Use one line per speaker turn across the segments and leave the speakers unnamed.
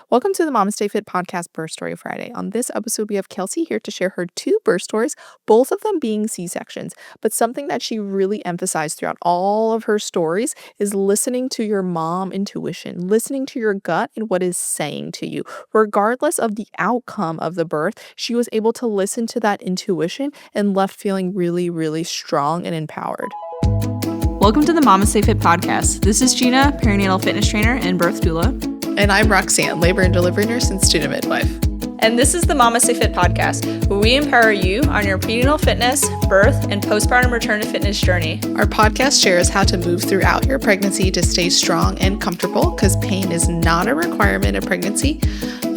Welcome to the MamasteFit podcast Birth Story Friday. On this episode, we have Kelsey here to share her two birth stories, both of them being C-sections. But something that she really emphasized throughout all of her stories is listening to your mom intuition, listening to your gut and what is saying to you. Regardless of the outcome of the birth, she was able to listen to that intuition and left feeling really, really strong and empowered.
Welcome to the MamasteFit podcast. This is Gina, perinatal fitness trainer and birth doula.
And I'm Roxanne, labor and delivery nurse and student midwife.
And this is the MamasteFit podcast, where we empower you on your prenatal fitness, birth, and postpartum return to fitness journey.
Our podcast shares how to move throughout your pregnancy to stay strong and comfortable, because pain is not a requirement of pregnancy.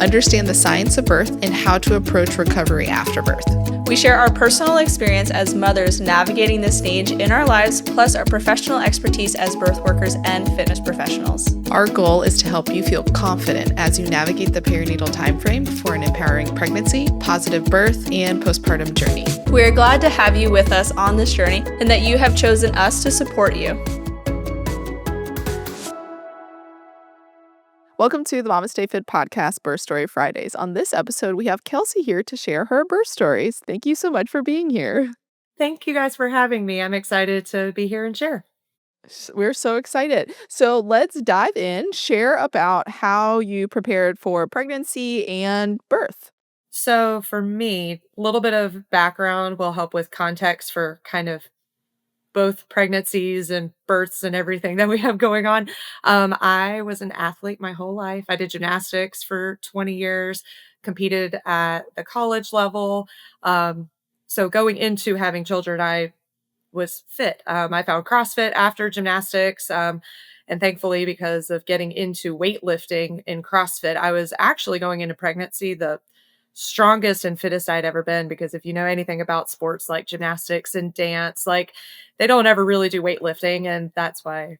Understand the science of birth and how to approach recovery after birth.
We share our personal experience as mothers navigating this stage in our lives, plus our professional expertise as birth workers and fitness professionals.
Our goal is to help you feel confident as you navigate the perinatal timeframe for an empowering pregnancy, positive birth, and postpartum journey.
We are glad to have you with us on this journey and that you have chosen us to support you.
Welcome to the MamasteFit podcast Birth Story Fridays. On this episode, we have Kelsey here to share her birth stories. Thank you so much for being here.
Thank you guys for having me. I'm excited to be here and share.
We're so excited. So let's dive in, share about how you prepared for pregnancy and birth.
So for me, a little bit of background will help with context for kind of both pregnancies and births and everything that we have going on. I was an athlete my whole life. I did gymnastics for 20 years, competed at the college level. So going into having children, I was fit. I found CrossFit after gymnastics. And thankfully, because of getting into weightlifting in CrossFit, I was actually going into pregnancy the strongest and fittest I'd ever been. Because if you know anything about sports like gymnastics and dance, like they don't ever really do weightlifting. And that's why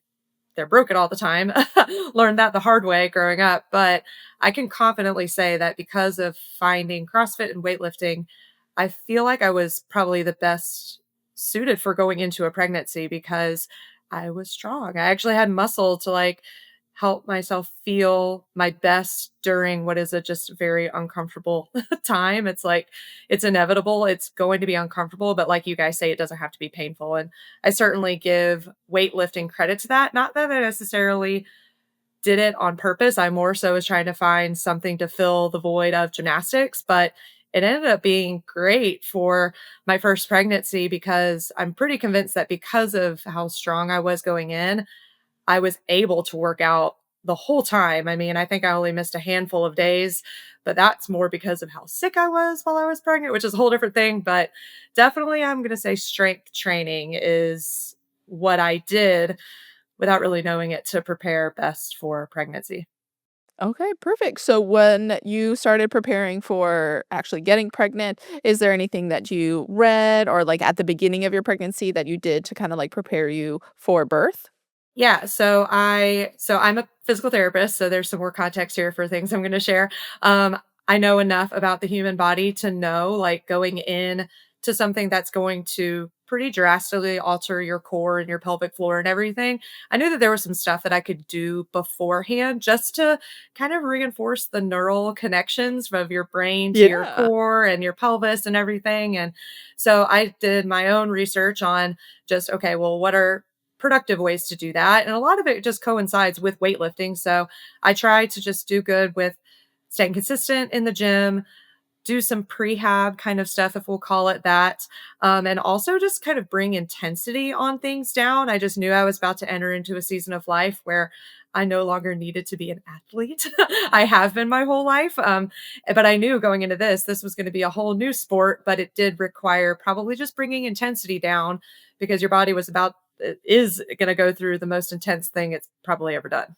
they're broken all the time. Learned that the hard way growing up. But I can confidently say that because of finding CrossFit and weightlifting, I feel like I was probably the best suited for going into a pregnancy because I was strong. I actually had muscle to help myself feel my best during what is a just very uncomfortable time. It's inevitable. It's going to be uncomfortable, but like you guys say, it doesn't have to be painful. And I certainly give weightlifting credit to that. Not that I necessarily did it on purpose. I more so was trying to find something to fill the void of gymnastics, but it ended up being great for my first pregnancy because I'm pretty convinced that because of how strong I was going in, I was able to work out the whole time. I mean, I think I only missed a handful of days, but that's more because of how sick I was while I was pregnant, which is a whole different thing. But definitely, I'm going to say strength training is what I did without really knowing it to prepare best for pregnancy.
Okay, perfect. So when you started preparing for actually getting pregnant, is there anything that you read or like at the beginning of your pregnancy that you did to kind of like prepare you for birth?
Yeah, I'm a physical therapist, so there's some more context here for things I'm going to share. I know enough about the human body to know, like going in to something that's going to pretty drastically alter your core and your pelvic floor and everything. I knew that there was some stuff that I could do beforehand just to kind of reinforce the neural connections of your brain to your
Yeah.
core and your pelvis and everything. And so I did my own research on just, okay, well, what are productive ways to do that? And a lot of it just coincides with weightlifting. So I try to just do good with staying consistent in the gym, do some prehab kind of stuff, if we'll call it that. And also just kind of bring intensity on things down. I just knew I was about to enter into a season of life where I no longer needed to be an athlete. I have been my whole life. But I knew going into this was going to be a whole new sport, but it did require probably just bringing intensity down because your body is going to go through the most intense thing it's probably ever done.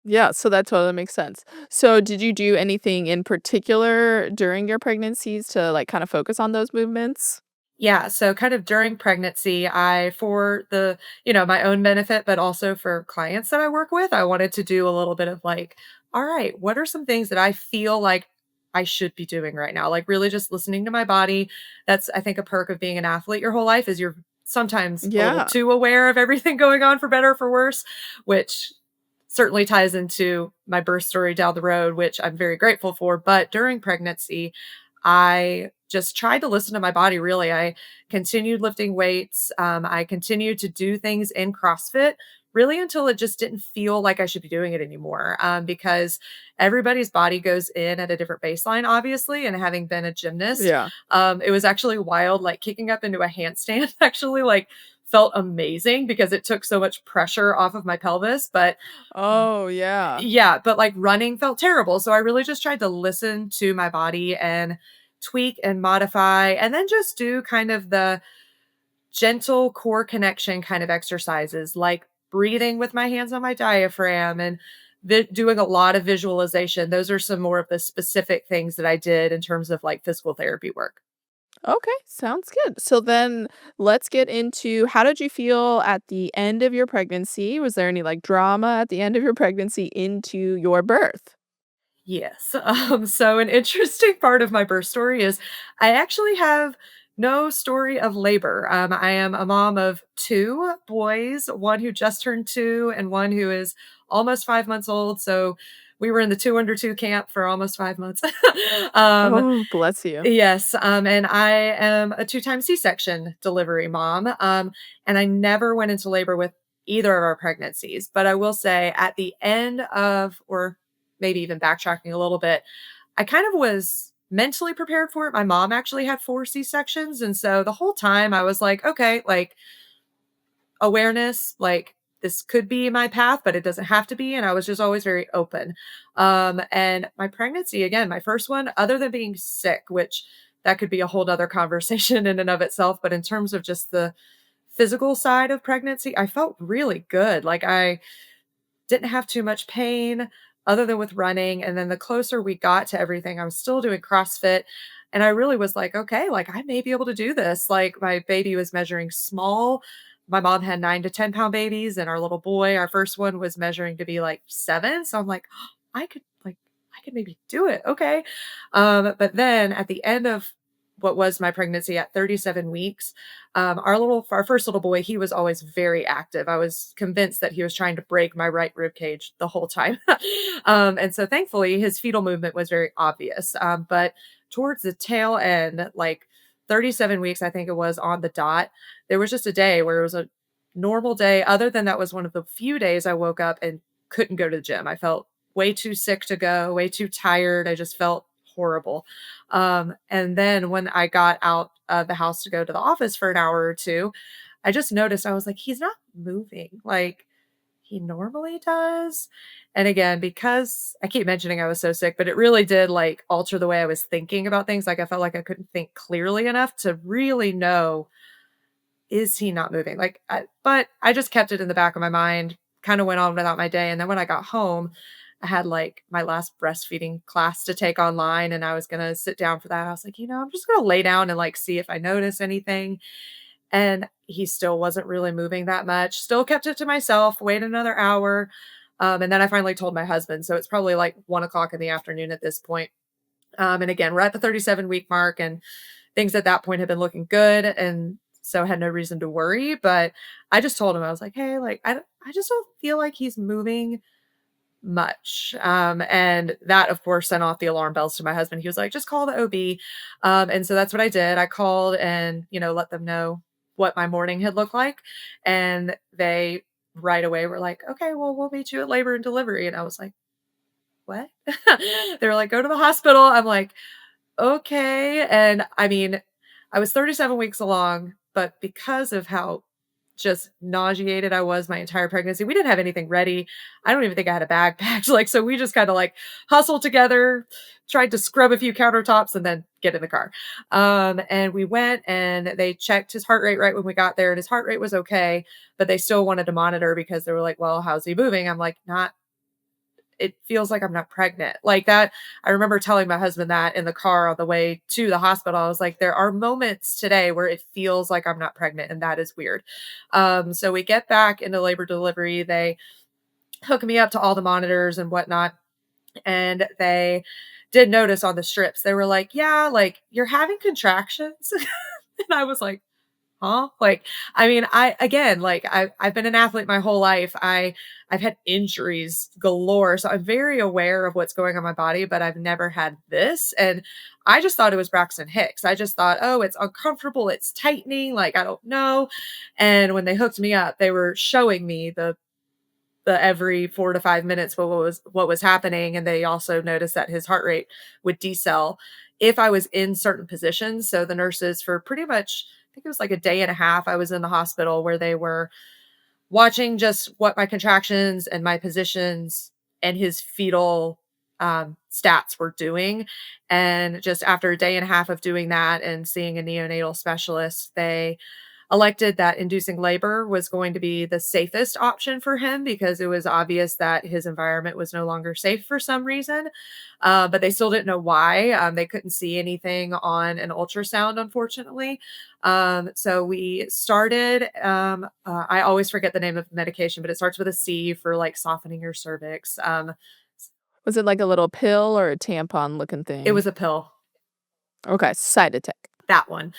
Yeah, so that totally makes sense. So did you do anything in particular during your pregnancies to like kind of focus on those movements?
Yeah, so kind of during pregnancy, for the, my own benefit, but also for clients that I work with, I wanted to do a little bit of all right, what are some things that I feel like I should be doing right now? Like really just listening to my body. That's, I think, a perk of being an athlete your whole life is you're sometimes a little
Yeah.
too aware of everything going on for better or for worse, which certainly ties into my birth story down the road, which I'm very grateful for. But during pregnancy, I just tried to listen to my body really. I continued lifting weights. I continued to do things in CrossFit really until it just didn't feel like I should be doing it anymore. Because everybody's body goes in at a different baseline, obviously. And having been a gymnast,
Yeah.
it was actually wild. Like kicking up into a handstand actually like felt amazing because it took so much pressure off of my pelvis. But
Oh, yeah.
yeah, but like running felt terrible. So I really just tried to listen to my body and tweak and modify and then just do kind of the gentle core connection kind of exercises like breathing with my hands on my diaphragm and doing a lot of visualization. Those are some more of the specific things that I did in terms of like physical therapy work.
Okay, sounds good. So then let's get into how did you feel at the end of your pregnancy? Was there any like drama at the end of your pregnancy into your birth?
Yes. So an interesting part of my birth story is I actually have no story of labor. I am a mom of two boys, one who just turned two and one who is almost 5 months old. So we were in the two under two camp for almost 5 months. um,
Oh, bless you.
yes. And I am a two-time C-section delivery mom. And I never went into labor with either of our pregnancies. But I will say at the end of, or maybe even backtracking a little bit, I kind of was mentally prepared for it. My mom actually had 4 C-sections, and so the whole time I was like, "Okay, like, awareness, like, this could be my path, but it doesn't have to be," and I was just always very open. And my pregnancy, again, my first one, other than being sick, which that could be a whole other conversation in and of itself, but in terms of just the physical side of pregnancy, I felt really good. Like, I didn't have too much pain other than with running, and then the closer we got to everything, I was still doing CrossFit, and I really was like, "Okay, like, I may be able to do this." Like, my baby was measuring small. My mom had 9 to 10-pound babies, and our little boy, our first one, was measuring to be, like, 7, so I'm like, I could maybe do it, okay." But then at the end of what was my pregnancy at 37 weeks, our first little boy, he was always very active. I was convinced that he was trying to break my right rib cage the whole time. And so thankfully his fetal movement was very obvious. But towards the tail end, like 37 weeks, I think it was on the dot, there was just a day where it was a normal day. Other than that was one of the few days I woke up and couldn't go to the gym. I felt way too sick to go, way too tired. I just felt horrible. And then when I got out of the house to go to the office for an hour or two, I just noticed I was like, he's not moving like he normally does. And again, because I keep mentioning I was so sick, but it really did like alter the way I was thinking about things. Like I felt like I couldn't think clearly enough to really know, is he not moving? But I just kept it in the back of my mind, kind of went on without my day. And then when I got home, I had like my last breastfeeding class to take online and I was going to sit down for that. I was like, I'm just going to lay down and like see if I notice anything. And he still wasn't really moving that much. Still kept it to myself, wait another hour. And then I finally told my husband. So it's probably like 1 o'clock in the afternoon at this point. And again, we're at the 37-week mark and things at that point had been looking good. And so I had no reason to worry. But I just told him, I was like, hey, like, I just don't feel like he's moving much. And that, of course, sent off the alarm bells to my husband. He was like, just call the OB. And so that's what I did. I called and, let them know what my morning had looked like. And they right away were like, okay, well, we'll meet you at labor and delivery. And I was like, what? They were like, go to the hospital. I'm like, okay. And I mean, I was 37 weeks along, but because of how just nauseated I was my entire pregnancy, we didn't have anything ready. I don't even think I had a bag packed. Like, so we just kind of like hustled together, tried to scrub a few countertops and then get in the car. And we went and they checked his heart rate right when we got there and his heart rate was okay, but they still wanted to monitor because they were like, well, how's he moving? I'm like, not, it feels like I'm not pregnant. Like that, I remember telling my husband that in the car on the way to the hospital. I was like, there are moments today where it feels like I'm not pregnant, and that is weird. So we get back into labor delivery. They hook me up to all the monitors and whatnot. And they did notice on the strips, they were like, yeah, like you're having contractions. And I was like, huh? Like, I mean, I again, like I've been an athlete my whole life. I've had injuries galore, so I'm very aware of what's going on in my body, but I've never had this. And I just thought it was Braxton Hicks. I just thought, oh, it's uncomfortable, it's tightening, like I don't know. And when they hooked me up, they were showing me the every 4 to 5 minutes what was happening, and they also noticed that his heart rate would decel if I was in certain positions. So the nurses for pretty much, I think it was like a day and a half, I was in the hospital where they were watching just what my contractions and my positions and his fetal stats were doing. And just after a day and a half of doing that and seeing a neonatal specialist, they elected that inducing labor was going to be the safest option for him because it was obvious that his environment was no longer safe for some reason. But they still didn't know why. They couldn't see anything on an ultrasound, unfortunately. So we started, I always forget the name of the medication, but it starts with a C for like softening your cervix.
Was it like a little pill or a tampon looking
It
thing?
was a pill.
Okay, side attack.
That one.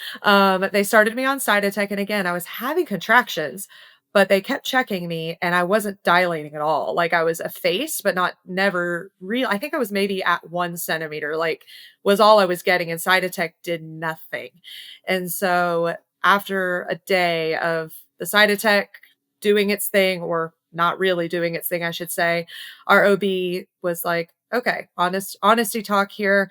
They started me on side attack, and again, I was having contractions, but they kept checking me, and I wasn't dilating at all. Like, I was effaced, but not never real I think I was maybe at 1 centimeter, like, was all I was getting, and side attack did nothing. And so, after a day of the side attack doing its thing, or not really doing its thing, I should say, our OB was like, "Okay, honesty talk here,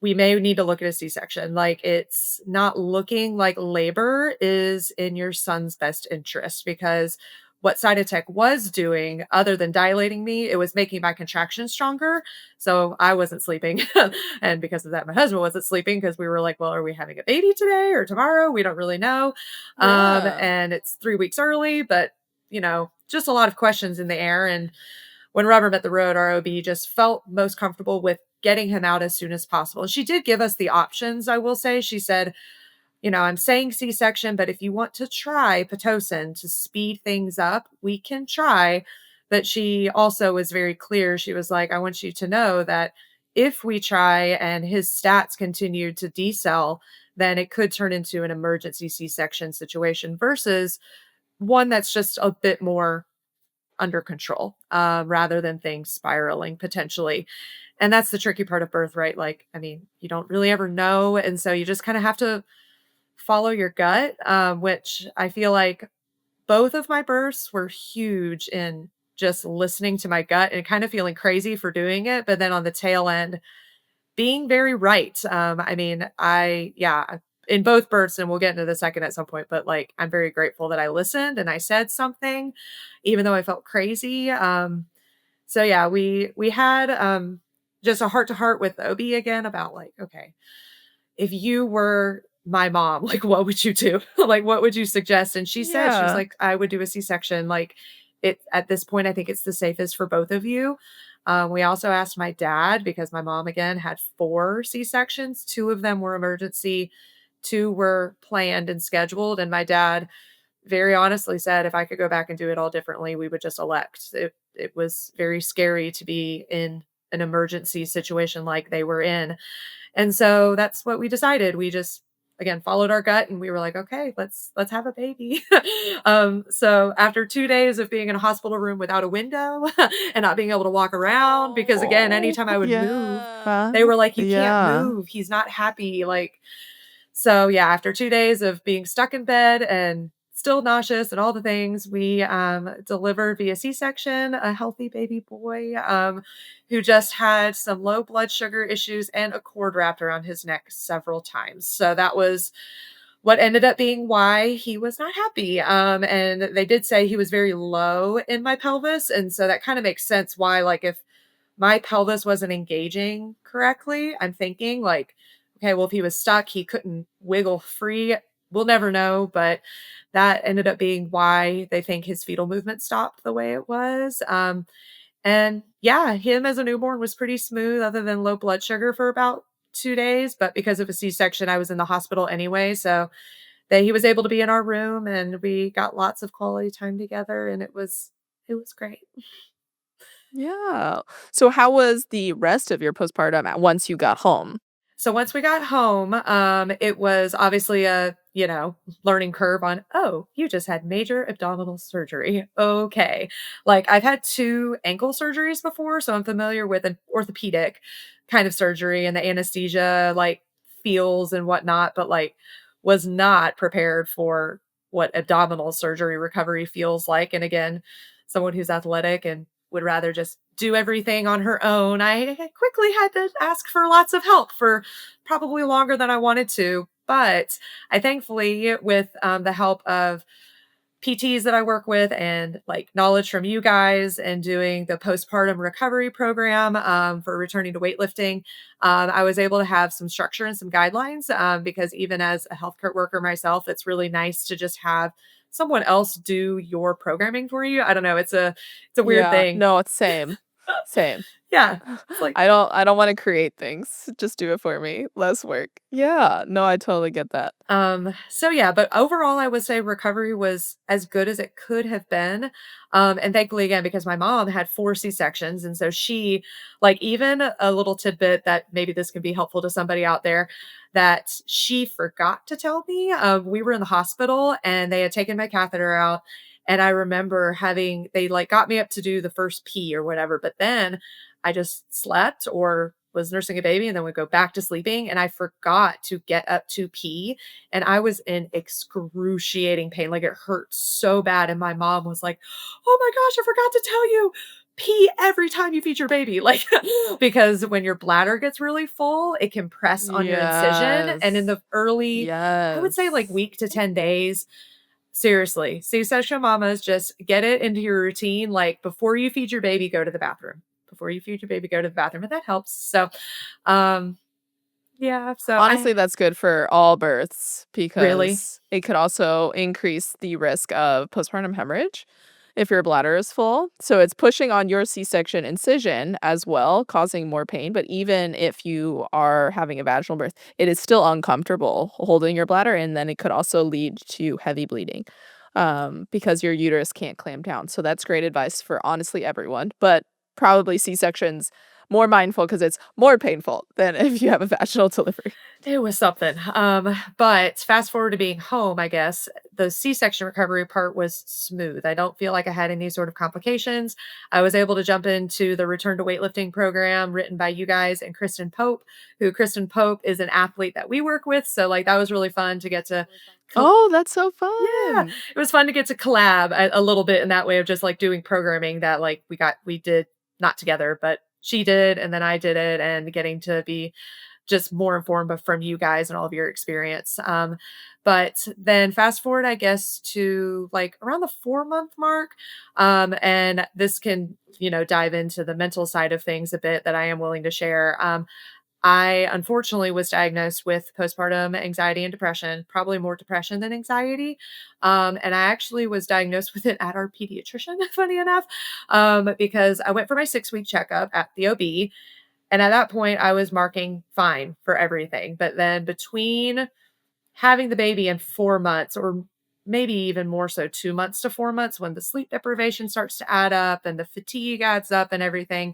we may need to look at a C-section. Like, it's not looking like labor is in your son's best interest because what side attack was doing, other than dilating me, it was making my contractions stronger. So I wasn't sleeping. And because of that, my husband wasn't sleeping because we were like, well, are we having a baby today or tomorrow? We don't really know.
Yeah.
And it's 3 weeks early, but just a lot of questions in the air. And when rubber met the road, our OB just felt most comfortable with getting him out as soon as possible. She did give us the options, I will say. She said, I'm saying C-section, but if you want to try Pitocin to speed things up, we can try. But she also was very clear. She was like, I want you to know that if we try and his stats continue to decel, then it could turn into an emergency C-section situation versus one that's just a bit more under control, rather than things spiraling potentially. And that's the tricky part of birth, right? Like, I mean, you don't really ever know. And so you just kind of have to follow your gut, which I feel like both of my births were huge in just listening to my gut and kind of feeling crazy for doing it. But then on the tail end, being very right. I mean, yeah, in both births, and we'll get into the second at some point, but like, I'm very grateful that I listened and I said something, even though I felt crazy. So yeah, we had just a heart to heart with OB again about like, okay, if you were my mom, like what would you do? Like what would you suggest? And she was
Yeah.
like, I would do a C-section. Like it at this point, I think it's the safest for both of you. We also asked my dad because my mom again had 4 C-sections. 2 of them were emergency, 2 were planned and scheduled. And my dad very honestly said if I could go back and do it all differently, we would just elect. It was very scary to be in an emergency situation like they were in. And so that's what we decided. We just again followed our gut and we were like, okay, let's have a baby. So after 2 days of being in a hospital room without a window and not being able to walk around, because again,
Oh,
anytime I would move,
yeah.
they were like, you can't
Yeah.
move. He's not happy. Like, so yeah, after 2 days of being stuck in bed and still nauseous and all the things, we delivered via C-section a healthy baby boy who just had some low blood sugar issues and a cord wrapped around his neck several times. So that was what ended up being why he was not happy. And they did say he was very low in my pelvis, and so that kind of makes sense why, like, if my pelvis wasn't engaging correctly, I'm thinking like, okay, well, if he was stuck, he couldn't wiggle free. We'll never know, but that ended up being why they think his fetal movement stopped the way it was. And yeah, him as a newborn was pretty smooth, other than low blood sugar for about 2 days. But because of a C-section, I was in the hospital anyway, so he was able to be in our room, and we got lots of quality time together, and it was great.
Yeah. So how was the rest of your postpartum once you got home?
So once we got home, it was obviously a learning curve on, oh, you just had major abdominal surgery. Okay. Like I've had 2 ankle surgeries before, so I'm familiar with an orthopedic kind of surgery and the anesthesia like feels and whatnot, but like was not prepared for what abdominal surgery recovery feels like. And again, someone who's athletic and would rather just do everything on her own, I quickly had to ask for lots of help for probably longer than I wanted to. But I thankfully, with the help of PTs that I work with and like knowledge from you guys and doing the postpartum recovery program for returning to weightlifting, I was able to have some structure and some guidelines because even as a healthcare worker myself, it's really nice to just have someone else do your programming for you. I don't know. It's a weird
Yeah.
thing.
No, it's same. Same.
Yeah. It's like,
I don't wanna create things. Just do it for me. Less work. Yeah. No, I totally get that.
so yeah, but overall, I would say recovery was as good as it could have been. And thankfully, again, because my mom had 4 C-sections. And so she, like, even a little tidbit that maybe this can be helpful to somebody out there that she forgot to tell me. We were in the hospital and they had taken my catheter out. And I remember they like got me up to do the first pee or whatever, but then I just slept or was nursing a baby and then would go back to sleeping. And I forgot to get up to pee. And I was in excruciating pain. Like it hurt so bad. And my mom was like, oh my gosh, I forgot to tell you. Pee every time you feed your baby. Like, because when your bladder gets really full, it can press on your incision. And in
Yes.
the early, I would say like
Yes.
week to 10 days, seriously, C-section mamas, just get it into your routine. Like before you feed your baby, go to the bathroom. Before you feed your baby, go to the bathroom. And that helps. So, um, yeah, so I
Honestly, that's good for all births
really
because it could also increase the risk of postpartum hemorrhage if your bladder is full. So it's pushing on your C-section incision as well, causing more pain. But even if you are having a vaginal birth, it is still uncomfortable holding your bladder, and then it could also lead to heavy bleeding because your uterus can't clamp down. So that's great advice for honestly everyone, but probably C-sections more mindful because it's more painful than if you have a vaginal delivery.
it was something. But fast forward to being home, I guess the C-section recovery part was smooth. I don't feel like I had any sort of complications. I was able to jump into the return to weightlifting program written by you guys and Kristen Pope, who Kristen Pope is an athlete that we work with. So like that was really fun to get to
Oh, that's so
yeah,
fun.
it was fun to get to collab a little bit in that way of just, like, doing programming that, like, we did not together, but she did, and then I did it, and getting to be just more informed but from you guys and all of your experience. But then fast forward, I guess, to, like, around the 4-month mark, and this can, dive into the mental side of things a bit that I am willing to share. I unfortunately was diagnosed with postpartum anxiety and depression, probably more depression than anxiety. And I actually was diagnosed with it at our pediatrician, funny enough, because I went for my 6-week checkup at the OB. And at that point, I was marking fine for everything. But then between having the baby in 4 months, or maybe even more so 2 months to 4 months, when the sleep deprivation starts to add up and the fatigue adds up and everything,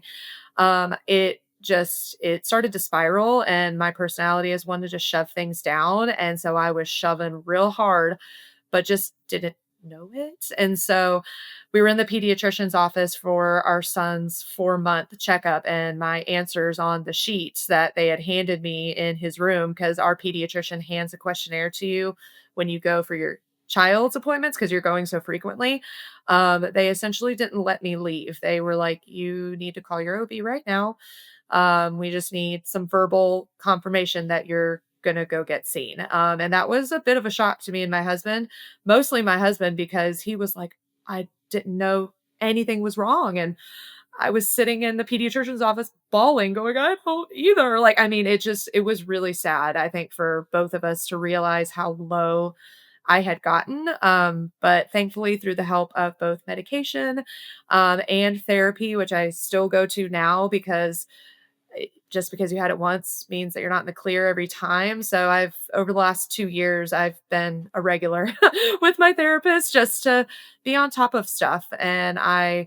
it started to spiral, and my personality is one to just shove things down, and so I was shoving real hard, but just didn't know it. And so we were in the pediatrician's office for our son's 4-month checkup, and my answers on the sheets that they had handed me in his room, because our pediatrician hands a questionnaire to you when you go for your child's appointments because you're going so frequently. They essentially didn't let me leave. They were like, you need to call your OB right now. We just need some verbal confirmation that you're going to go get seen. And that was a bit of a shock to me and my husband, mostly my husband, because he was like, I didn't know anything was wrong. And I was sitting in the pediatrician's office bawling, going, I don't either. Like, I mean, it was really sad, I think, for both of us to realize how low I had gotten. But thankfully, through the help of both medication and therapy, which I still go to now because just because you had it once means that you're not in the clear every time. So over the last 2 years, I've been a regular with my therapist just to be on top of stuff. And I,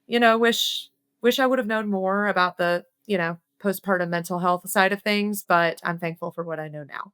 wish I would have known more about the, postpartum mental health side of things, but I'm thankful for what I know now.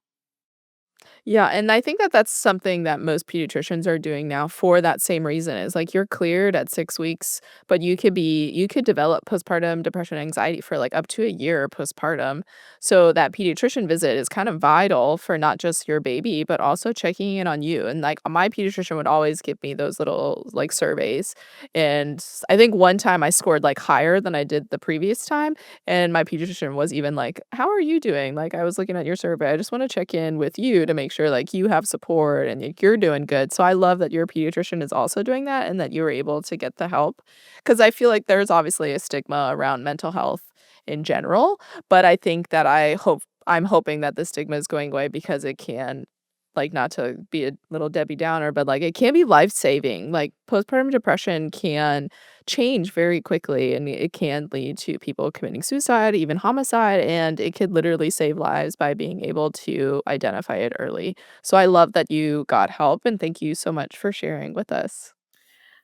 Yeah, and I think that that's something that most pediatricians are doing now for that same reason is like you're cleared at 6 weeks, but you could develop postpartum depression anxiety for like up to a year postpartum. So that pediatrician visit is kind of vital for not just your baby, but also checking in on you. And like my pediatrician would always give me those little like surveys. And I think one time I scored like higher than I did the previous time. And my pediatrician was even like, "How are you doing? Like, I was looking at your survey. I just wanna check in with you to make sure, like, you have support and, like, you're doing good." So I love that your pediatrician is also doing that and that you were able to get the help, because I feel like there's obviously a stigma around mental health in general, but I think that I'm hoping that the stigma is going away because it can like, not to be a little Debbie Downer, but, like, it can be life-saving. Like, postpartum depression can change very quickly, and it can lead to people committing suicide, even homicide, and it could literally save lives by being able to identify it early. So I love that you got help, and thank you so much for sharing with us.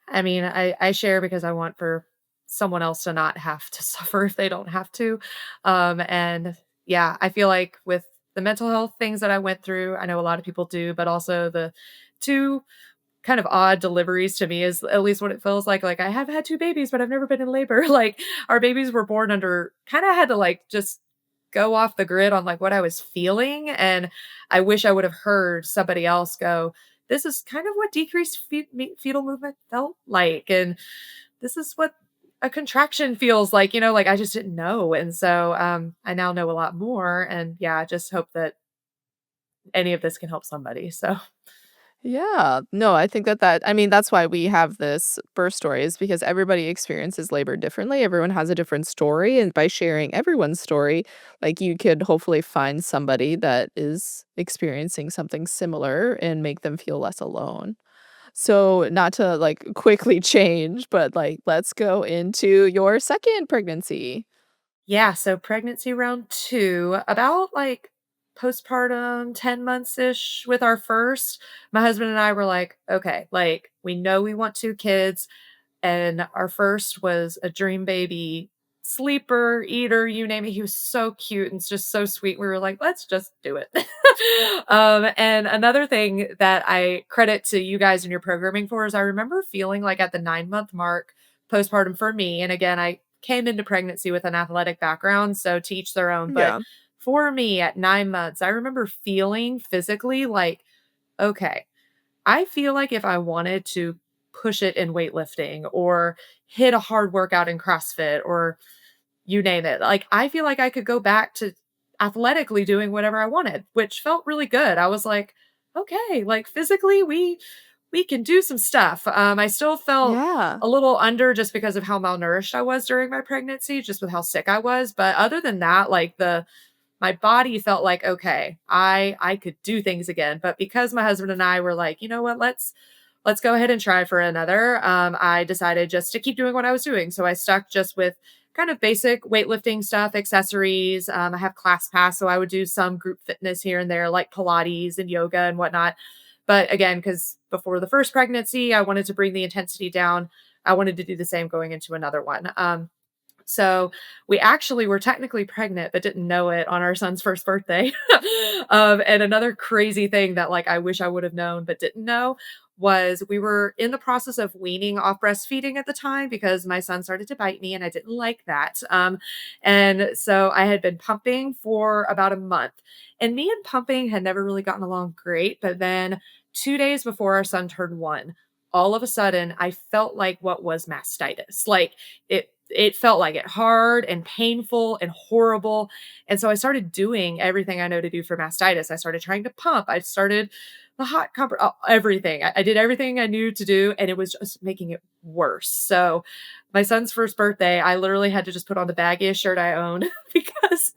I mean, I share because I want for someone else to not have to suffer if they don't have to. And yeah, I feel like with the mental health things that I went through, I know a lot of people do, but also the two kind of odd deliveries to me is at least what it feels like. Like I have had two babies, but I've never been in labor. Like our babies were born under kind of had to like just go off the grid on like what I was feeling. And I wish I would have heard somebody else go, this is kind of what decreased fetal movement felt like. And this is what a contraction feels like, like I just didn't know. And so I now know a lot more. And yeah, I just hope that any of this can help somebody. So
Yeah. No, I think I mean, that's why we have this birth story is because everybody experiences labor differently. Everyone has a different story. And by sharing everyone's story, like you could hopefully find somebody that is experiencing something similar and make them feel less alone. So, not to like quickly change, but like let's go into your second pregnancy.
yeah, so pregnancy round 2, about, like, postpartum, 10 months-ish with our first, my husband and I were like, "Okay, like, we know we want 2 kids," and our first was a dream baby, sleeper, eater, you name it, he was so cute and just so sweet, we were like, "Let's just do it." And another thing that I credit to you guys and your programming for is I remember feeling like at the 9-month mark postpartum for me, and again, I came into pregnancy with an athletic background, so to each their own, but
Yeah.
for me at 9 months, I remember feeling physically like, "Okay, I feel like if I wanted to push it in weightlifting or hit a hard workout in CrossFit or you name it, like, I feel like I could go back to athletically doing whatever I wanted, which felt really good. I was like, "Okay, like, physically, we can do some stuff." I still felt
Yeah.
a little under just because of how malnourished I was during my pregnancy, just with how sick I was, but other than that, like, the my body felt like, "Okay, I could do things again." But because my husband and I were like, "You know what? Let's go ahead and try for another." I decided just to keep doing what I was doing. So I stuck just with kind of basic weightlifting stuff, accessories. I have class pass, so I would do some group fitness here and there, like Pilates and yoga and whatnot. But again, because before the first pregnancy, I wanted to bring the intensity down. I wanted to do the same going into another one. So we actually were technically pregnant, but didn't know it on our son's first birthday. And another crazy thing that like I wish I would have known but didn't know was we were in the process of weaning off breastfeeding at the time because my son started to bite me and I didn't like that. And so I had been pumping for about a month. And me and pumping had never really gotten along great. But then 2 days before our son turned 1, all of a sudden I felt like what was mastitis. Like it felt like it hard and painful and horrible. And so I started doing everything I know to do for mastitis. I started trying to pump. I started the hot compress, everything. I did everything I knew to do, and it was just making it worse. So my son's first birthday, I literally had to just put on the baggiest shirt I owned because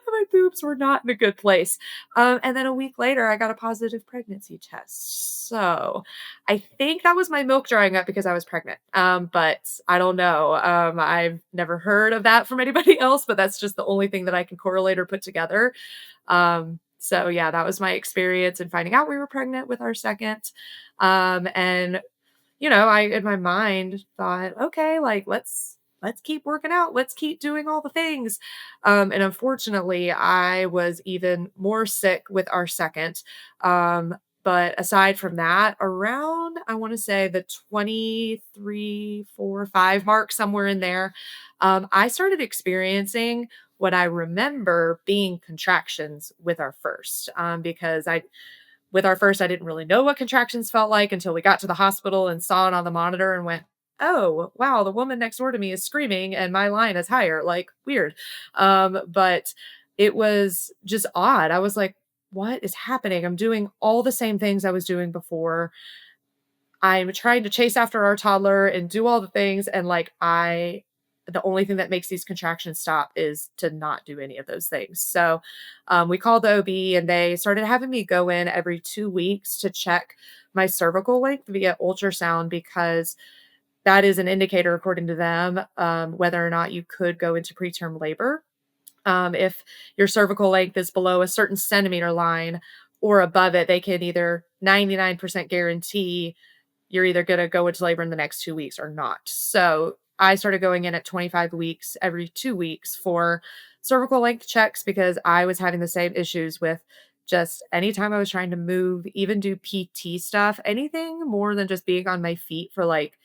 my boobs were not in a good place. And then a week later, I got a positive pregnancy test. So I think that was my milk drying up because I was pregnant. But I don't know. I've never heard of that from anybody else, but that's just the only thing that I can correlate or put together. So yeah, that was my experience in finding out we were pregnant with our second. And I in my mind thought, okay, like let's keep working out. Let's keep doing all the things. And unfortunately, I was even more sick with our second. But aside from that, around, I want to say the 23, 4, 5 mark, somewhere in there, I started experiencing what I remember being contractions with our first, because with our first, I didn't really know what contractions felt like until we got to the hospital and saw it on the monitor and went, "Oh, wow, the woman next door to me is screaming and my line is higher." Like, weird. But it was just odd. I was like, "What is happening? I'm doing all the same things I was doing before. I'm trying to chase after our toddler and do all the things, and like the only thing that makes these contractions stop is to not do any of those things." So we called the OB and they started having me go in every 2 weeks to check my cervical length via ultrasound, because that is an indicator, according to them, whether or not you could go into preterm labor. If your cervical length is below a certain centimeter line or above it, they can either 99% guarantee you're either going to go into labor in the next 2 weeks or not. So I started going in at 25 weeks every 2 weeks for cervical length checks, because I was having the same issues with just anytime I was trying to move, even do PT stuff, anything more than just being on my feet for like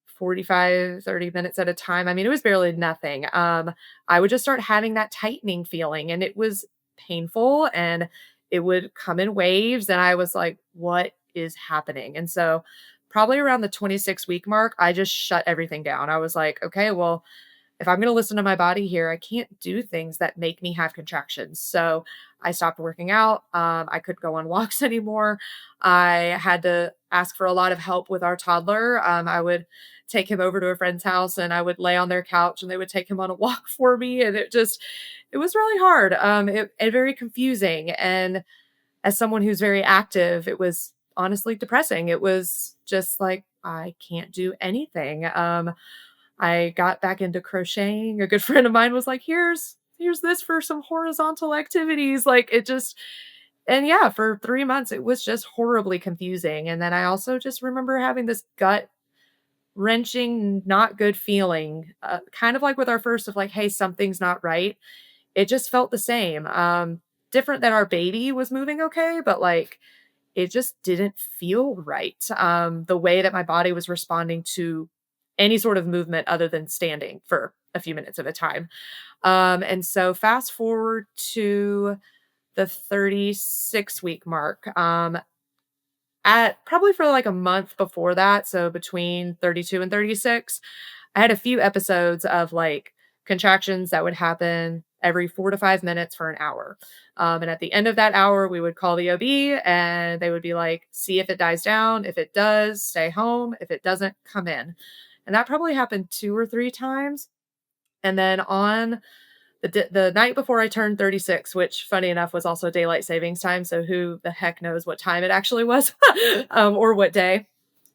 45, 30 minutes at a time. I mean, it was barely nothing. I would just start having that tightening feeling and it was painful and it would come in waves. And I was like, what is happening? And so, probably around the 26-week mark, I just shut everything down. I was like, okay, well, if I'm going to listen to my body here, I can't do things that make me have contractions. So I stopped working out. I couldn't go on walks anymore. I had to ask for a lot of help with our toddler. I would take him over to a friend's house and I would lay on their couch and they would take him on a walk for me. And it was really hard, and very confusing. And as someone who's very active, it was honestly depressing. It was just like, I can't do anything. I got back into crocheting. A good friend of mine was like, here's this for some horizontal activities. Like it just, and yeah, for 3 months, it was just horribly confusing. And then I also just remember having this gut wrenching, not good feeling, kind of like with our first, of like, hey, something's not right. It just felt the same. Different than our baby was moving okay, but like it just didn't feel right. The way that my body was responding to any sort of movement other than standing for a few minutes at a time. And so fast forward to the 36-week mark. At probably for like a month before that, so between 32 and 36, I had a few episodes of like contractions that would happen every 4 to 5 minutes for an hour. And at the end of that hour, we would call the OB and they would be like, see if it dies down. If it does, stay home. If it doesn't, come in. And that probably happened 2 or 3 times. And then on the night before I turned 36, which funny enough was also daylight savings time. So who the heck knows what time it actually was, or what day.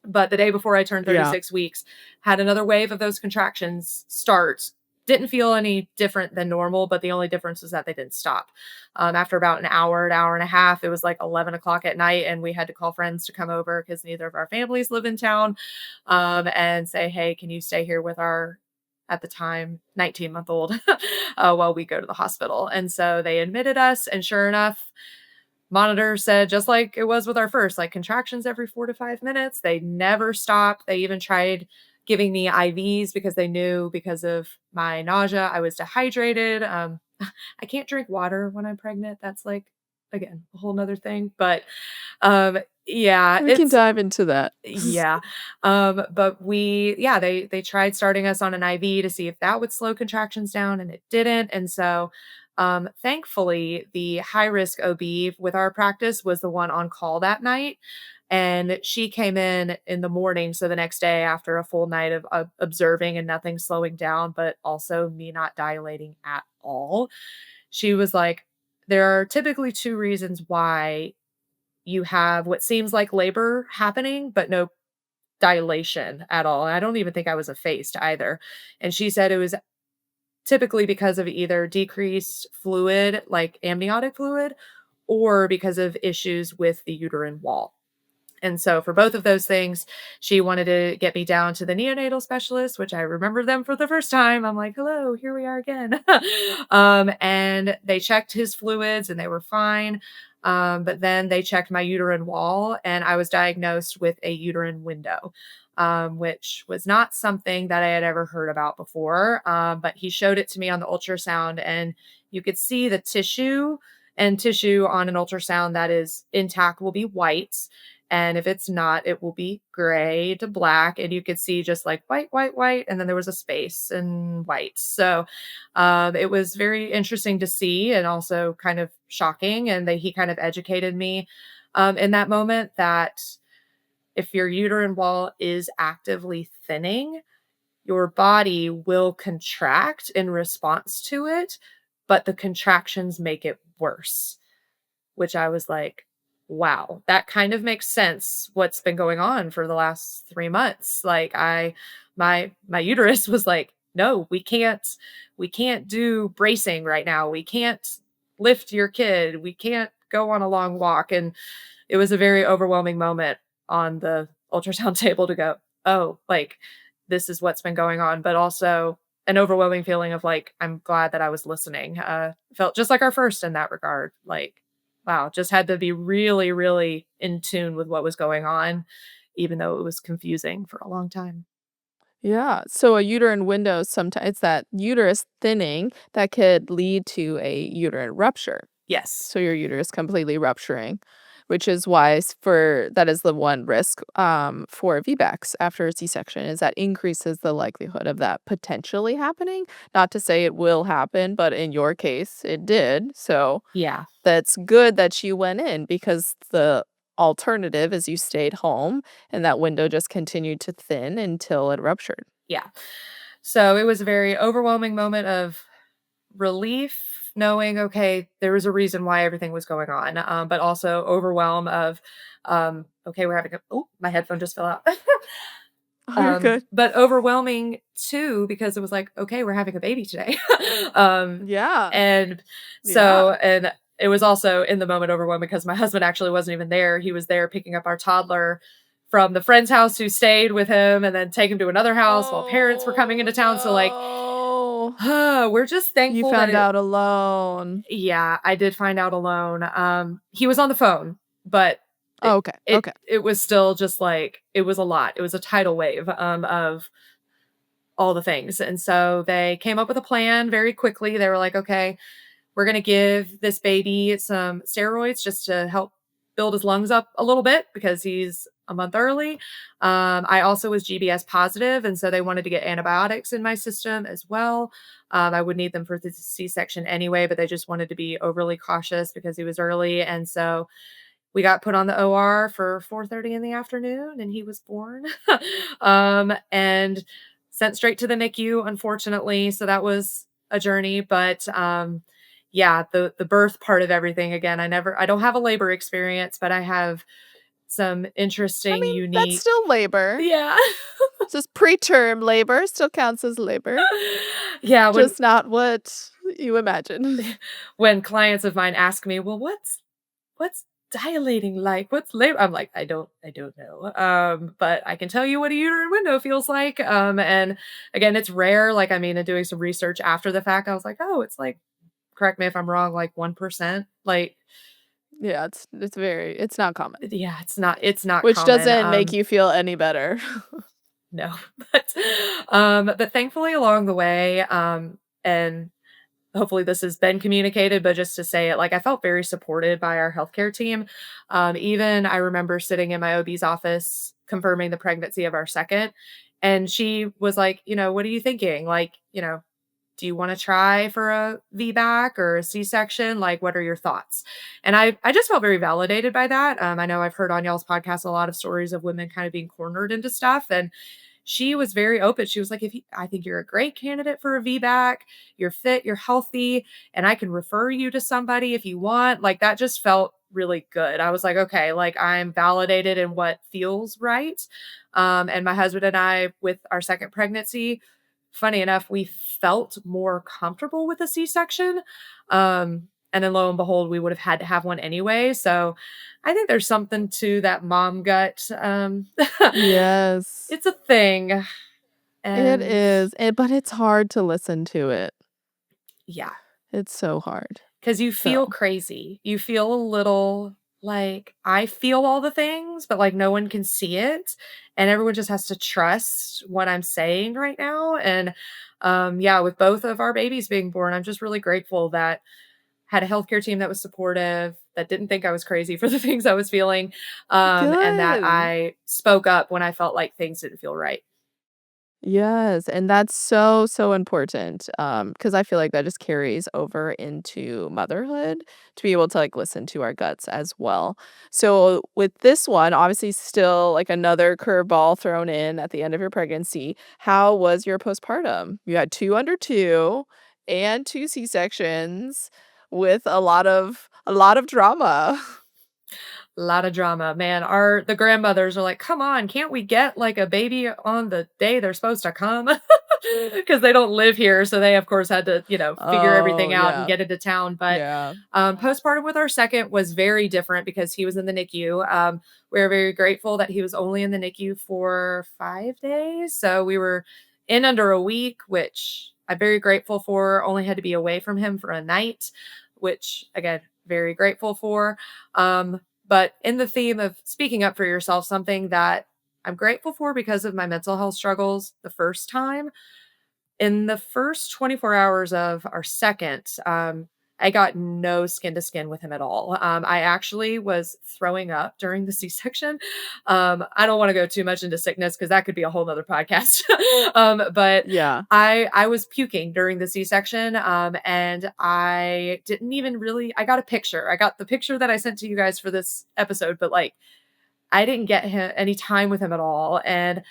But the day before I turned
Yeah.
36 weeks, had another wave of those contractions start. Didn't feel any different than normal, but the only difference is that they didn't stop. After about an hour and a half, it was like 11 o'clock at night, and we had to call friends to come over because neither of our families live in town, and say, hey, can you stay here with our, at the time, 19-month-old while we go to the hospital. And so they admitted us, and sure enough, monitor said, just like it was with our first, like contractions every 4 to 5 minutes. They never stopped. They even tried giving me IVs because they knew because of my nausea, I was dehydrated. I can't drink water when I'm pregnant. That's like, again, a whole nother thing. But yeah,
We can dive into that.
yeah. But they tried starting us on an IV to see if that would slow contractions down, and it didn't. And so thankfully the high risk OB with our practice was the one on call that night. And she came in the morning. So the next day, after a full night of observing and nothing slowing down, but also me not dilating at all, she was like, there are typically two reasons why you have what seems like labor happening, but no dilation at all. And I don't even think I was effaced either. And she said it was typically because of either decreased fluid, like amniotic fluid, or because of issues with the uterine wall. And so for both of those things, she wanted to get me down to the neonatal specialist, which I remember them for the first time. I'm like, hello, here we are again. And they checked his fluids and they were fine. But then they checked my uterine wall and I was diagnosed with a uterine window, which was not something that I had ever heard about before. But he showed it to me on the ultrasound and you could see the tissue, and tissue on an ultrasound that is intact will be white. And if it's not, it will be gray to black. And you could see just like white, white, white. And then there was a space and white. So it was very interesting to see and also kind of shocking. And he kind of educated me in that moment that if your uterine wall is actively thinning, your body will contract in response to it, but the contractions make it worse, which I was like, wow, that kind of makes sense what's been going on for the last 3 months. Like my uterus was like, no, we can't do bracing right now. We can't lift your kid. We can't go on a long walk. And it was a very overwhelming moment on the ultrasound table to go, oh, like this is what's been going on, but also an overwhelming feeling of like, I'm glad that I was listening. Felt just like our first in that regard. Like, wow, just had to be really, really in tune with what was going on, even though it was confusing for a long time.
Yeah, so a uterine window, sometimes it's that uterus thinning that could lead to a uterine rupture.
Yes.
So your uterus completely rupturing, which is why for that is the one risk for VBACs after a C-section is that increases the likelihood of that potentially happening. Not to say it will happen, but in your case, it did. So
Yeah.
that's good that you went in because the alternative is you stayed home and that window just continued to thin until it ruptured.
Yeah. So it was a very overwhelming moment of relief, knowing, okay, there was a reason why everything was going on, but also overwhelm of, okay, we're having a, oh, my headphone just fell out.
Oh, you're good.
But overwhelming too, because it was like, okay, we're having a baby today. um,
Yeah.
and
Yeah.
and it was also in the moment overwhelming because my husband actually wasn't even there. He was there picking up our toddler from the friend's house who stayed with him and then take him to another house while parents were coming into
Oh,
town. So like,
no.
we're just
You
thankful that
found
it,
out alone.
yeah, I did find out alone. He was on the phone, but
Oh, okay, okay.
it was still just like it was a lot. It was a tidal wave of all the things. And so they came up with a plan very quickly. They were like, okay, we're going to give this baby some steroids just to help build his lungs up a little bit because he's a month early. I also was GBS positive, and so they wanted to get antibiotics in my system as well. I would need them for the C-section anyway, but they just wanted to be overly cautious because he was early. And so we got put on the OR for 4:30 in the afternoon and he was born. And sent straight to the NICU, unfortunately. So that was a journey, but yeah, the birth part of everything again, I don't have a labor experience, but I have some
I
interesting
mean, that's
unique.
still labor.
Yeah.
Just preterm labor still counts as labor,
Yeah,
just not what you imagine.
when clients of mine ask me, "Well, what's dilating like? What's labor?" I'm like, I don't know. But I can tell you what a uterine window feels like. And again, it's rare. Like, I mean, in doing some research after the fact, I was like, oh, it's like, correct me if I'm wrong, like 1%. Like,
Yeah, it's not common,
yeah, it's not
which
common.
doesn't make you feel any better.
No, but thankfully along the way, and hopefully this has been communicated, but just to say it, like I felt very supported by our healthcare team. Even I remember sitting in my OB's office confirming the pregnancy of our second, and she was like, what are you thinking? Like, do you want to try for a VBAC or a C-section? Like, what are your thoughts? And I just felt very validated by that. I know I've heard on y'all's podcast a lot of stories of women kind of being cornered into stuff, and she was very open. She was like, I think you're a great candidate for a VBAC. You're fit, you're healthy, and I can refer you to somebody if you want. Like that just felt really good. I was like, okay, like I'm validated in what feels right. And my husband and I, with our second pregnancy, funny enough, we felt more comfortable with a C-section. And then lo and behold, we would have had to have one anyway. So I think there's something to that mom gut.
Yes.
It's a thing.
It
And
is, but it's hard to listen to it.
yeah,
It's so hard.
because you
So,
feel crazy. You feel a little like I feel all the things, but like no one can see it. And everyone just has to trust what I'm saying right now. And yeah, with both of our babies being born, I'm just really grateful that had a healthcare team that was supportive, that didn't think I was crazy for the things I was feeling, and that
good.
I spoke up when I felt like things didn't feel right.
Yes, and that's so, so important, because I feel like that just carries over into motherhood to be able to, like, listen to our guts as well. So, with this one, obviously still, like, another curveball thrown in at the end of your pregnancy. How was your postpartum? You had 2 under 2 and 2 C-sections with a lot of drama.
A lot of drama, man. The grandmothers are like, "Come on, can't we get, like, a baby on the day they're supposed to come?" Because they don't live here, so they, of course, had to, figure
Oh,
everything out and
yeah.
get into town, but,
Yeah.
postpartum with our second was very different because he was in the NICU. We're very grateful that he was only in the NICU for 5 days, so we were in under a week, which I'm very grateful for, only had to be away from him for a night, which, again, very grateful for. But in the theme of speaking up for yourself, something that I'm grateful for because of my mental health struggles the first time, in the first 24 hours of our second, I got no skin to skin with him at all. I actually was throwing up during the C-section. I don't want to go too much into sickness because that could be a whole nother podcast. But
Yeah.
I was puking during the C-section, and I didn't even really. I got a picture. I got the picture that I sent to you guys for this episode, but like I didn't get any time with him at all, and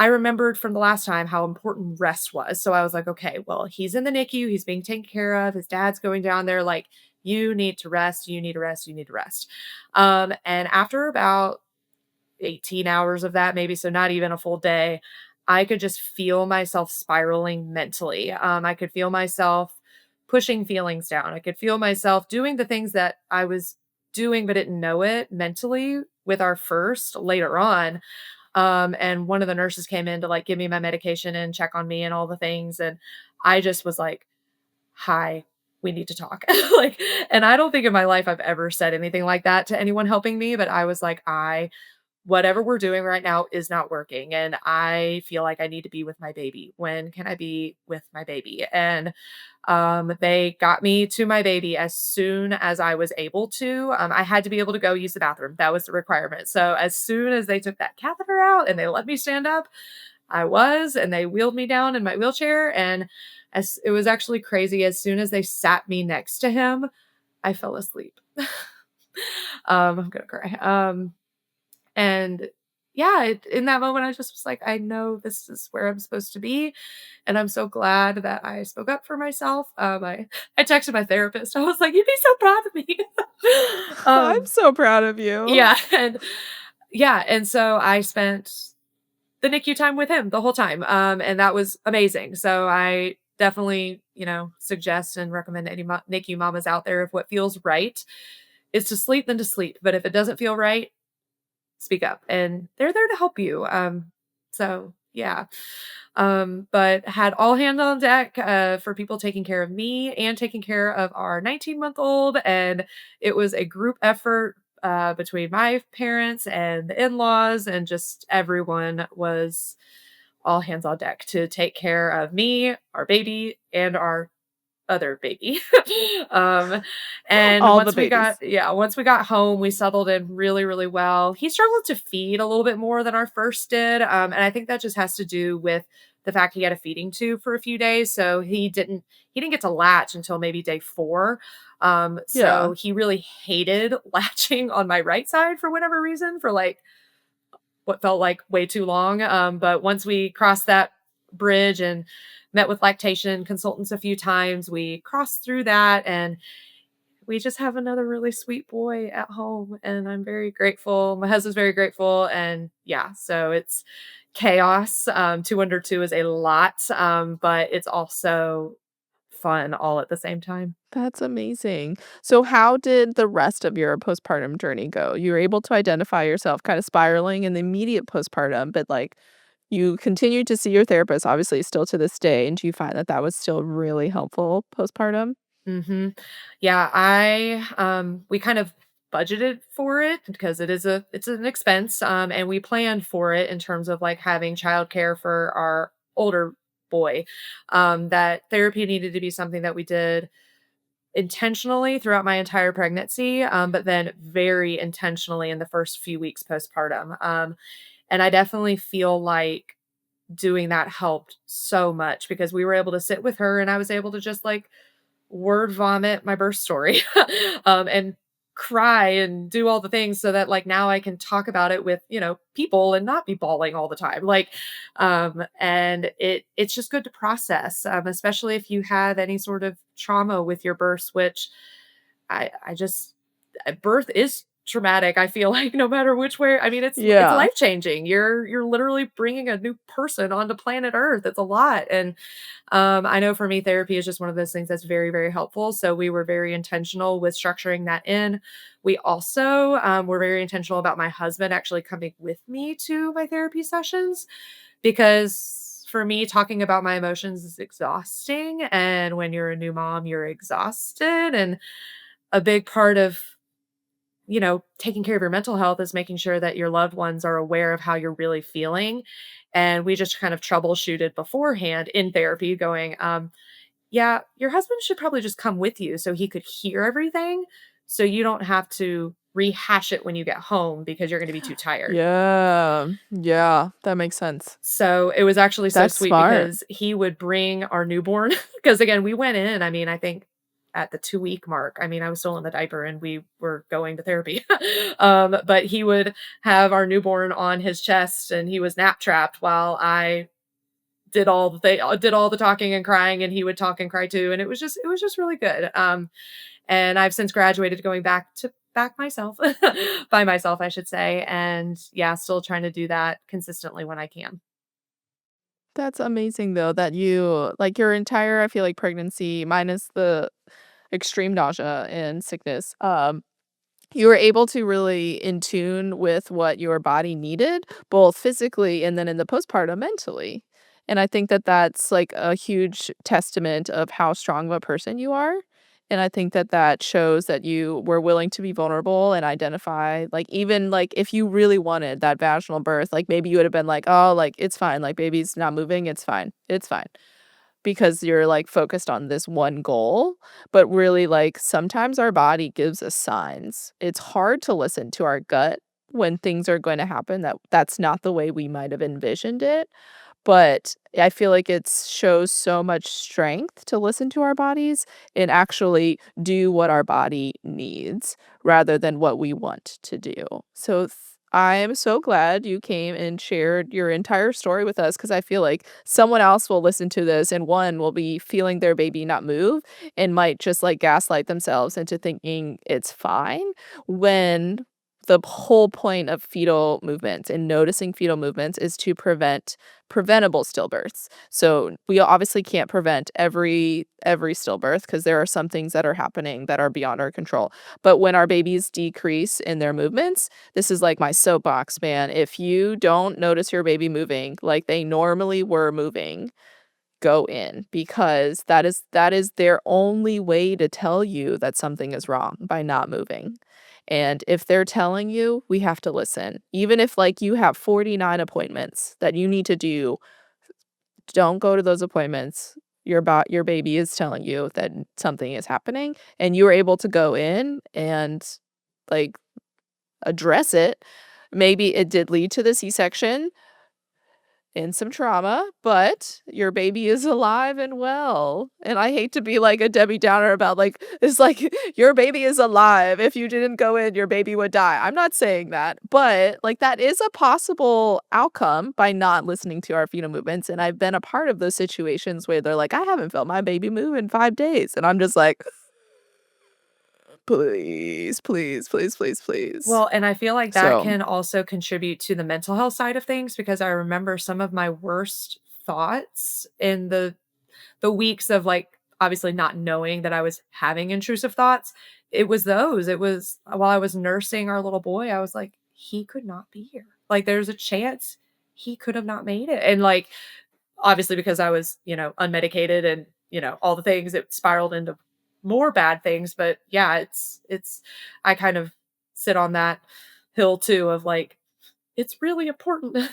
I remembered from the last time how important rest was. So I was like, okay, well, he's in the NICU, he's being taken care of, his dad's going down there. Like, you need to rest, you need to rest, you need to rest. And after about 18 hours of that, maybe, so not even a full day, I could just feel myself spiraling mentally. I could feel myself pushing feelings down. I could feel myself doing the things that I was doing but didn't know it mentally with our first later on. And one of the nurses came in to like give me my medication and check on me and all the things. And I just was like, hi, we need to talk. Like, and I don't think in my life I've ever said anything like that to anyone helping me, but I was like, whatever we're doing right now is not working. And I feel like I need to be with my baby. When can I be with my baby? And they got me to my baby as soon as I was able to. I had to be able to go use the bathroom. That was the requirement. So as soon as they took that catheter out and they let me stand up, and they wheeled me down in my wheelchair. And as it was actually crazy, as soon as they sat me next to him, I fell asleep. I'm gonna cry. And yeah, in that moment, I just was like, I know this is where I'm supposed to be. And I'm so glad that I spoke up for myself. I texted my therapist. I was like, you'd be so proud of me.
I'm
um,
so proud of you.
yeah. And yeah. And so I spent the NICU time with him the whole time. And that was amazing. So I definitely, suggest and recommend any NICU mamas out there, if what feels right is to sleep, then to sleep. But if it doesn't feel right, speak up, and they're there to help you. So yeah. But had all hands on deck for people taking care of me and taking care of our 19-month-old. And it was a group effort between my parents and the in-laws, and just everyone was all hands on deck to take care of me, our baby, and our other baby. um, and
All the babies.
once we got home, we settled in really, really well. He struggled to feed a little bit more than our first did. And I think that just has to do with the fact he had a feeding tube for a few days. So he didn't get to latch until maybe day 4.
Yeah.
So he really hated latching on my right side for whatever reason, for like what felt like way too long. But once we crossed that bridge and met with lactation consultants a few times, we crossed through that, and we just have another really sweet boy at home. And I'm very grateful. My husband's very grateful. And yeah, so it's chaos. 2 under 2 is a lot, but it's also fun all at the same time.
That's amazing. So how did the rest of your postpartum journey go? You were able to identify yourself kind of spiraling in the immediate postpartum, but, like, you continued to see your therapist, obviously, still to this day, and do you find that that was still really helpful postpartum?
Mhm. Yeah, we kind of budgeted for it because it's an expense, and we planned for it in terms of, like, having childcare for our older boy. That therapy needed to be something that we did intentionally throughout my entire pregnancy, but then very intentionally in the first few weeks postpartum. And I definitely feel like doing that helped so much because we were able to sit with her and I was able to just, like, word vomit my birth story, and cry and do all the things so that, like, now I can talk about it with, people and not be bawling all the time. Like, and it's just good to process, especially if you have any sort of trauma with your births, which I just birth is traumatic. I feel like no matter which way, I mean, it's
Yeah.
life changing. You're literally bringing a new person onto planet Earth. It's a lot, and I know for me, therapy is just one of those things that's very, very helpful. So we were very intentional with structuring that in. We also were very intentional about my husband actually coming with me to my therapy sessions because for me, talking about my emotions is exhausting. And when you're a new mom, you're exhausted. And a big part of taking care of your mental health is making sure that your loved ones are aware of how you're really feeling. And we just kind of troubleshooted beforehand in therapy, going, yeah, your husband should probably just come with you so he could hear everything. So you don't have to rehash it when you get home because you're going to be too tired.
Yeah. Yeah, that makes sense.
So it was actually so
That's
sweet
smart.
because he would bring our newborn because again, we went in, I mean, I think at the 2-week mark. I mean, I was still in the diaper and we were going to therapy. But he would have our newborn on his chest and he was nap trapped while I did all the talking and crying and he would talk and cry too. And it was just really good. And I've since graduated to going back to back myself by myself, I should say. And yeah, still trying to do that consistently when I can.
That's amazing though that you like, your entire, I feel like, pregnancy minus the extreme nausea and sickness, you were able to really in tune with what your body needed, both physically and then in the postpartum mentally. And I think that that's like a huge testament of how strong of a person you are. And I think that that shows that you were willing to be vulnerable and identify, like, even like if you really wanted that vaginal birth, like maybe you would have been like, oh, like, it's fine. Like, baby's not moving. It's fine. It's fine because you're, like, focused on this one goal, but really, like, sometimes our body gives us signs. It's hard to listen to our gut when things are going to happen that's not the way we might have envisioned it, but I feel like it shows so much strength to listen to our bodies and actually do what our body needs rather than what we want to do. So I am so glad you came and shared your entire story with us because I feel like someone else will listen to this and one will be feeling their baby not move and might just like gaslight themselves into thinking it's fine when the whole point of fetal movements and noticing fetal movements is to prevent preventable stillbirths. So we obviously can't prevent every stillbirth because there are some things that are happening that are beyond our control. But when our babies decrease in their movements, this is like my soapbox, man. If you don't notice your baby moving like they normally were moving, go in because that is their only way to tell you that something is wrong by not moving. And if they're telling you, we have to listen. Even if like you have 49 appointments that you need to do, don't go to those appointments. Your baby is telling you that something is happening and you were able to go in and like address it. Maybe it did lead to the C-section and some trauma, but your baby is alive and well. And I hate to be like a Debbie Downer about like, it's like your baby is alive. If you didn't go in, your baby would die. I'm not saying that, but like that is a possible outcome by not listening to our fetal movements. And I've been a part of those situations where they're like, I haven't felt my baby move in 5 days. And I'm just like, please, please, please, please, please.
Well, and I feel like that
So,
can also contribute to the mental health side of things because I remember some of my worst thoughts in the weeks of like obviously not knowing that I was having intrusive thoughts, it was while I was nursing our little boy, I was like, he could not be here. Like, there's a chance he could have not made it. And like, obviously because I was, unmedicated and, all the things, it spiraled into more bad things. But yeah, I kind of sit on that hill too of like, it's really important to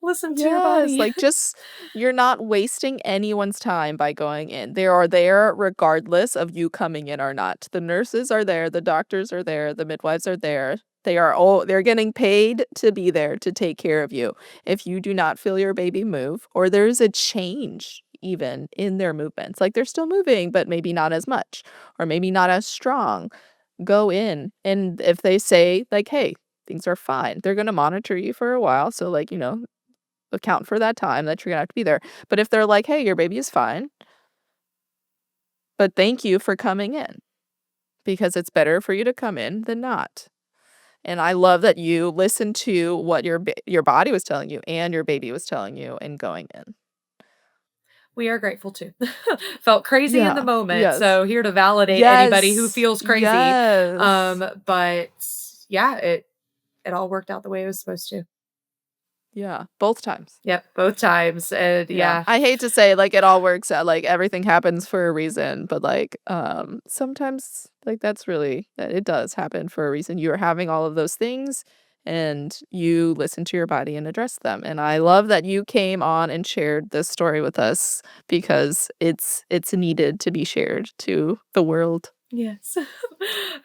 listen to your
Yes,
body.
like, just you're not wasting anyone's time by going in. They are there regardless of you coming in or not. The nurses are there, the doctors are there, the midwives are there. They're getting paid to be there to take care of you. If you do not feel your baby move or there's a change even in their movements, like, they're still moving, but maybe not as much or maybe not as strong, go in, and if they say, like, "Hey, things are fine," they're gonna monitor you for a while, so, like, account for that time that you're gonna have to be there. But if they're like, "Hey, your baby is fine, but thank you for coming in," because it's better for you to come in than not. And I love that you listened to what your body was telling you and your baby was telling you and going in.
We are grateful too. Felt crazy in the
Yeah.
moment,
Yes.
so here to validate anybody who
Yes.
feels crazy.
Yes.
But yeah, it all worked out the way it was supposed to.
Yeah, both times.
Yep, both times. And
Yeah.
yeah,
I hate to say, like, it all works out, like, everything happens for a reason, but, like, sometimes, like, that it does happen for a reason. You're having all of those things, and you listen to your body and address them, and I love that you came on and shared this story with us because it's needed to be shared to the world.
yes.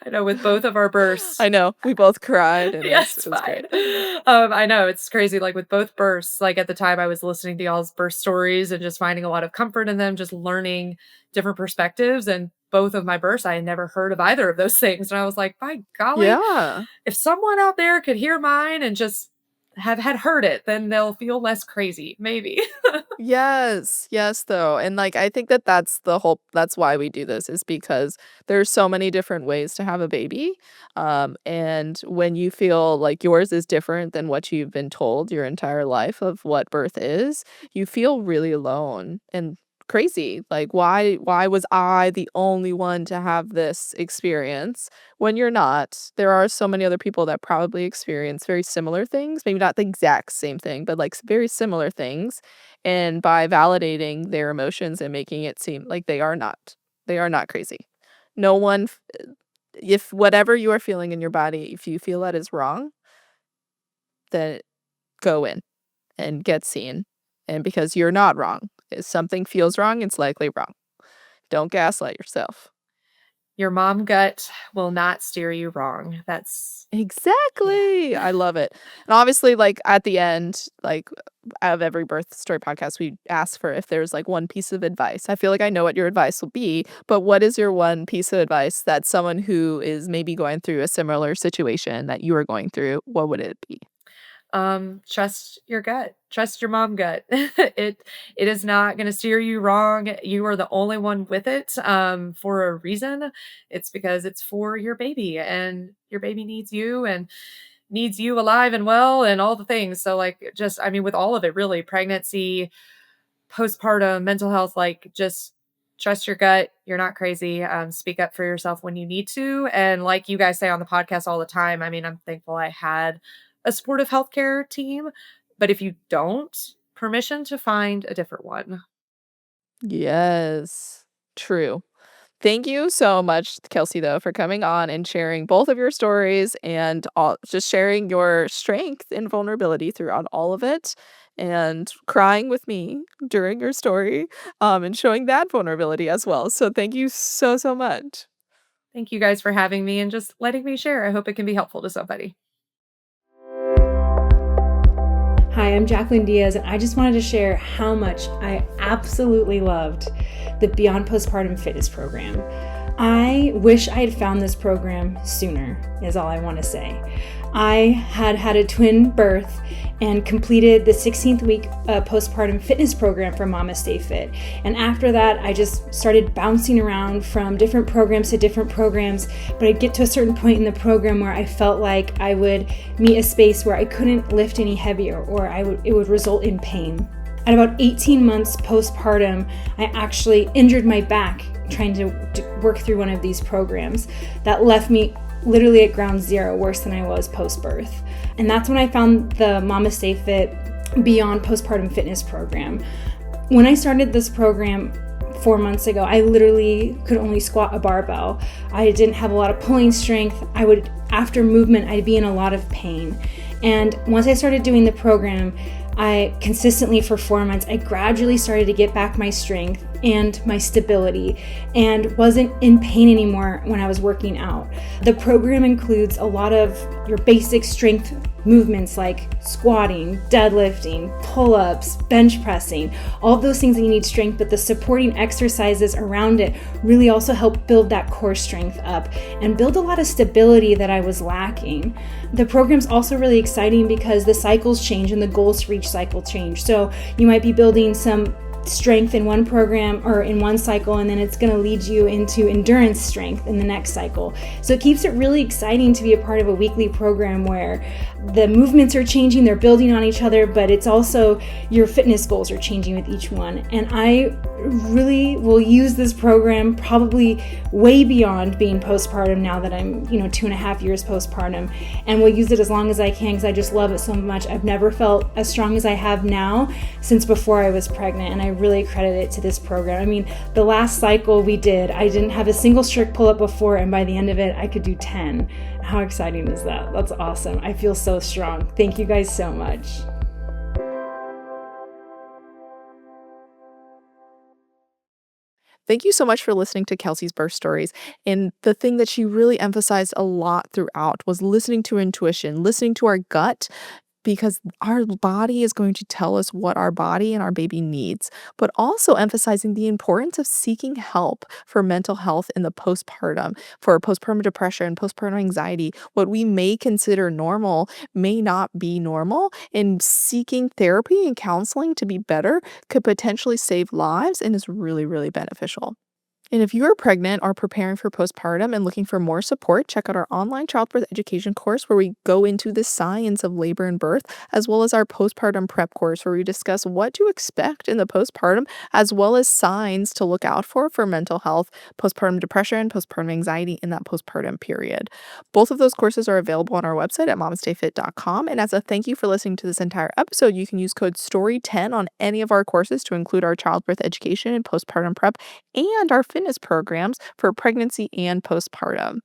I know with both of our births.
I know, we both cried, and
Yeah,
it
it's
was
fine.
great.
I know it's crazy. Like with both births, like at the time I was listening to y'all's birth stories and just finding a lot of comfort in them, just learning different perspectives. And both of my births, I had never heard of either of those things. And I was like, by golly,
Yeah.
if someone out there could hear mine and just had heard it, then they'll feel less crazy, maybe.
Yes, yes, though, and, like, I think that that's why we do this is because there's so many different ways to have a baby, and when you feel like yours is different than what you've been told your entire life of what birth is, you feel really alone and crazy, like, why was I the only one to have this experience when you're not? There are so many other people that probably experience very similar things, maybe not the exact same thing, but, like, very similar things, and by validating their emotions and making it seem like they are not crazy. No one f if whatever you are feeling in your body, if you feel that is wrong, then go in and get seen, and because you're not wrong. If something feels wrong, it's likely wrong. Don't gaslight yourself.
Your mom gut will not steer you wrong. Yeah.
Exactly. I love it. And obviously, like, at the end, like, out of every birth story podcast, we ask for if there's, like, one piece of advice. I feel like I know what your advice will be, but what is your one piece of advice that someone who is maybe going through a similar situation that you are going through, what would it be?
Trust your gut. Trust your mom gut. It is not going to steer you wrong. You are the only one with it for a reason. It's because it's for your baby and your baby needs you and needs you alive and well and all the things. So like just I mean with all of it really pregnancy, postpartum, mental health like just trust your gut. You're not crazy. Speak up for yourself when you need to. And like you guys say on the podcast all the time, I mean, I'm thankful I had a supportive healthcare team. But if you don't, permission to find a different one.
Yes. True. Thank you so much, Kelsey, though, for coming on and sharing both of your stories and just sharing your strength and vulnerability throughout all of it and crying with me during your story and showing that vulnerability as well. So thank you so, so much.
Thank you guys for having me and just letting me share. I hope it can be helpful to somebody.
Hi, I'm Jacqueline Diaz, and I just wanted to share how much I absolutely loved the Beyond Postpartum Fitness program. I wish I had found this program sooner, is all I want to say. I had a twin birth and completed the 16th week postpartum fitness program for MamasteFit. And after that, I just started bouncing around from different programs to different programs. But I'd get to a certain point in the program where I felt like I would meet a space where I couldn't lift any heavier or it would result in pain. At about 18 months postpartum, I actually injured my back trying to work through one of these programs that left me literally at ground zero, worse than I was post-birth. And that's when I found the MamasteFit Beyond Postpartum Fitness program. When I started this program 4 months ago, I literally could only squat a barbell. I didn't have a lot of pulling strength. After movement, I'd be in a lot of pain. And once I started doing the program, I consistently for 4 months, I gradually started to get back my strength and my stability and wasn't in pain anymore when I was working out. The program includes a lot of your basic strength movements like squatting, deadlifting, pull-ups, bench pressing, all of those things that you need strength, but the supporting exercises around it really also help build that core strength up and build a lot of stability that I was lacking. The program's also really exciting because the cycles change and the goals for each cycle change. So you might be building some strength in one program or in one cycle, and then it's going to lead you into endurance strength in the next cycle. So it keeps it really exciting to be a part of a weekly program where the movements are changing, they're building on each other, but it's also your fitness goals are changing with each one. And I really will use this program probably way beyond being postpartum now that I'm 2.5 years postpartum, and will use it as long as I can because I just love it so much. I've never felt as strong as I have now since before I was pregnant, and I really credit it to this program. I mean, the last cycle we did, I didn't have a single strict pull-up before, and by the end of it I could do 10. How exciting is that? That's awesome. I feel so strong. Thank you guys so much.
Thank you so much for listening to Kelsey's birth stories. And the thing that she really emphasized a lot throughout was listening to intuition, listening to our gut, because our body is going to tell us what our body and our baby needs, but also emphasizing the importance of seeking help for mental health in the postpartum, for postpartum depression, postpartum anxiety. What we may consider normal may not be normal, and seeking therapy and counseling to be better could potentially save lives and is really, really beneficial. And if you are pregnant or preparing for postpartum and looking for more support, check out our online childbirth education course where we go into the science of labor and birth, as well as our postpartum prep course where we discuss what to expect in the postpartum, as well as signs to look out for mental health, postpartum depression, postpartum anxiety in that postpartum period. Both of those courses are available on our website at mamastefit.com. And as a thank you for listening to this entire episode, you can use code STORY10 on any of our courses to include our childbirth education and postpartum prep and our fitness programs for pregnancy and postpartum.